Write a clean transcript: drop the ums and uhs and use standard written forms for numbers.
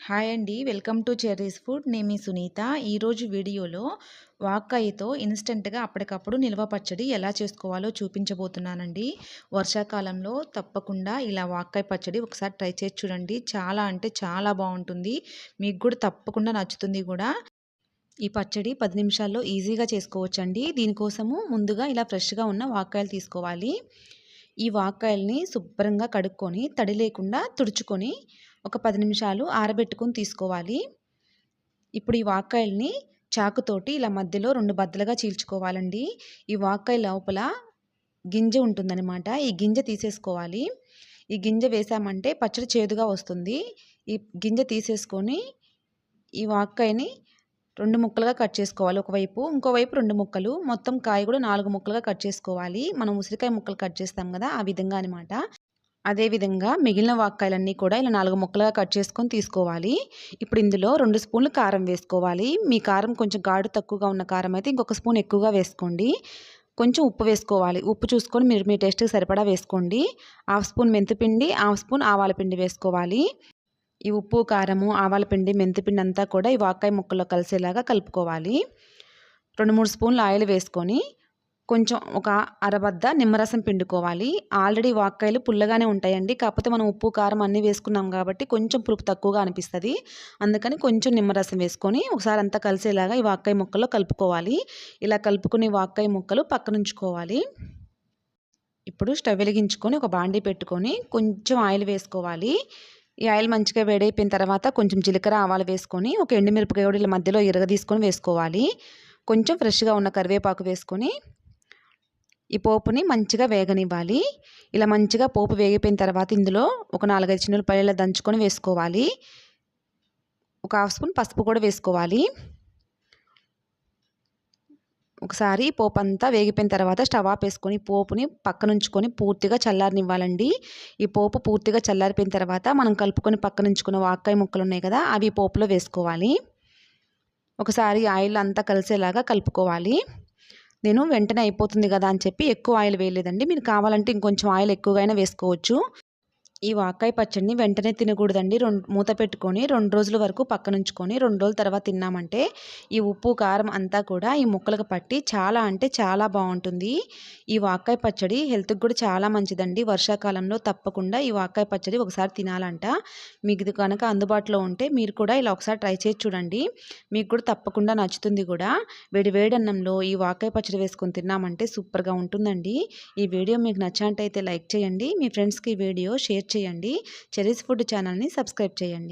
Hi అండి. Welcome to cherries food. నేను మీ సునీత. ఈరోజు వీడియోలో వాక్కాయతో ఇన్‌స్టంట్‌గా అప్పటికప్పుడు నిల్వ పచ్చడి ఎలా చేసుకోవాలో చూపించబోతున్నానండి. వర్షాకాలంలో తప్పకుండా ఇలా వాక్కాయ పచ్చడి ఒకసారి ట్రై చేసి చూడండి. చాలా అంటే చాలా బావుంటుంది. మీకు కూడా తప్పకుండా నచ్చుతుంది గూడా. ఈ పచ్చడి 10 నిమిషాల్లో ఈజీగా చేసుకోవచ్చండి. దీనికోసము ముందుగా ఇలా ఫ్రెష్‌గా ఉన్న వాక్కాయలు తీసుకోవాలి. ఈ వాక్కాయల్ని శుభ్రంగా కడుక్కొని తడి లేకుండా తుడుచుకొని ఒక 10 నిమిషాలు ఆరబెట్టుకొని తీసుకోవాలి. ఇప్పుడు ఈ వాక్కాయల్ని చాకుతోటి ఇలా మధ్యలో 2 బద్దలుగా చీల్చుకోవాలండి. ఈ వాక్కాయ లోపల గింజ ఉంటుందనమాట. ఈ గింజ తీసేసుకోవాలి. ఈ గింజ వేసామంటే పచ్చడి చేదుగా వస్తుంది. ఈ గింజ తీసేసుకొని ఈ వాక్కాయని 2 ముక్కలుగా కట్ చేసుకోవాలి ఒకవైపు. ఇంకోవైపు 2 ముక్కలు. మొత్తం కాయ కూడా 4 ముక్కలుగా కట్ చేసుకోవాలి. మనం ఉసిరికాయ ముక్కలు కట్ చేస్తాం కదా! ఆ విధంగా అనమాట. అదేవిధంగా మిగిలిన వాక్కాయలన్నీ కూడా ఇలా 4 ముక్కలుగా కట్ చేసుకొని తీసుకోవాలి. ఇప్పుడు ఇందులో 2 స్పూన్లు కారం వేసుకోవాలి. మీ కారం కొంచెం ఘాటు తక్కువగా ఉన్న కారం అయితే ఇంకొక స్పూన్ ఎక్కువగా వేసుకోండి. కొంచెం ఉప్పు వేసుకోవాలి. ఉప్పు చూసుకొని మీరు మీ టేస్ట్‌కి సరిపడా వేసుకోండి. హాఫ్ స్పూన్ మెంతిపిండి, హాఫ్ స్పూన్ ఆవాల పిండి వేసుకోవాలి. ఈ ఉప్పు, కారము, ఆవాల పిండి, మెంతిపిండి అంతా కూడా ఈ వాక్కాయ ముక్కల్లో కలిసేలాగా కలుపుకోవాలి. 2, 3 స్పూన్లు ఆయిల్ వేసుకొని కొంచెం ఒక అరబద్ద నిమ్మరసం పిండుకోవాలి. ఆల్రెడీ వాక్కాయలు పుల్లగానే ఉంటాయండి. కాకపోతే మనం ఉప్పు, కారం అన్నీ వేసుకున్నాం కాబట్టి కొంచెం పులుపు తక్కువగా అనిపిస్తది. అందుకని కొంచెం నిమ్మరసం వేసుకొని ఒకసారి అంతా కలిసేలాగా ఈ వాక్కాయ ముక్కల్లో కలుపుకోవాలి. ఇలా కలుపుకుని వాక్కాయ ముక్కలు పక్కనుంచుకోవాలి. ఇప్పుడు స్టవ్ వెలిగించుకొని ఒక బాండీ పెట్టుకొని కొంచెం ఆయిల్ వేసుకోవాలి. ఈ ఆయిల్ మంచిగా వేడైపోయిన తర్వాత కొంచెం జీలకర్ర, ఆవాలు వేసుకొని ఒక ఎండుమిరపకాయ కూడా ఇలా మధ్యలో ఇరగదీసుకొని వేసుకోవాలి. కొంచెం ఫ్రెష్‌గా ఉన్న కరివేపాకు వేసుకొని ఈ పోపుని మంచిగా వేగనివ్వాలి. ఇలా మంచిగా పోపు వేగిపోయిన తర్వాత ఇందులో ఒక 4, 5 చిన్నుల్లిపాయలు దంచుకొని వేసుకోవాలి. ఒక హాఫ్ స్పూన్ పసుపు కూడా వేసుకోవాలి. ఒకసారి పోపు అంతా వేగిపోయిన తర్వాత స్టవ్ ఆపేసుకొని పోపుని పక్కనుంచుకొని పూర్తిగా చల్లారనివ్వాలండి. ఈ పోపు పూర్తిగా చల్లారిపోయిన తర్వాత మనం కలుపుకొని పక్కనుంచుకున్న వాక్కాయ ముక్కలు ఉన్నాయి కదా! అవి పోపులో వేసుకోవాలి. ఒకసారి ఆయిల్ అంతా కలిసేలాగా కలుపుకోవాలి. నేను వెంటనే అయిపోతుంది కదా అని చెప్పి ఎక్కువ ఆయిల్ వేయలేదండి. మీరు కావాలంటే ఇంకొంచెం ఆయిల్ ఎక్కువగా వేసుకోవచ్చు. ఈ వాక్కాయ పచ్చడిని వెంటనే తినకూడదండి. మూత పెట్టుకొని 2 రోజుల వరకు పక్కనుంచుకొని 2 రోజుల తర్వాత తిన్నామంటే ఈ ఉప్పు, కారం అంతా కూడా ఈ ముక్కలకు పట్టి చాలా అంటే చాలా బావుంటుంది. ఈ వాక్కాయ పచ్చడి హెల్త్‌కి కూడా చాలా మంచిదండి. వర్షాకాలంలో తప్పకుండా ఈ వాక్కాయ పచ్చడి ఒకసారి తినాలంట. మీకు ఇది కనుక అందుబాటులో ఉంటే మీరు కూడా ఇలా ఒకసారి ట్రై చేసి చూడండి. మీకు కూడా తప్పకుండా నచ్చుతుంది కూడా. వేడి వేడి అన్నంలో ఈ వాక్కాయ పచ్చడి వేసుకొని తిన్నామంటే సూపర్‌గా ఉంటుందండి. ఈ వీడియో మీకు నచ్చినట్టయితే లైక్ చేయండి. మీ ఫ్రెండ్స్‌కి ఈ వీడియో షేర్ చేయండి. చెర్రీస్ ఫుడ్ ఛానల్‌ని సబ్స్క్రైబ్ చేయండి.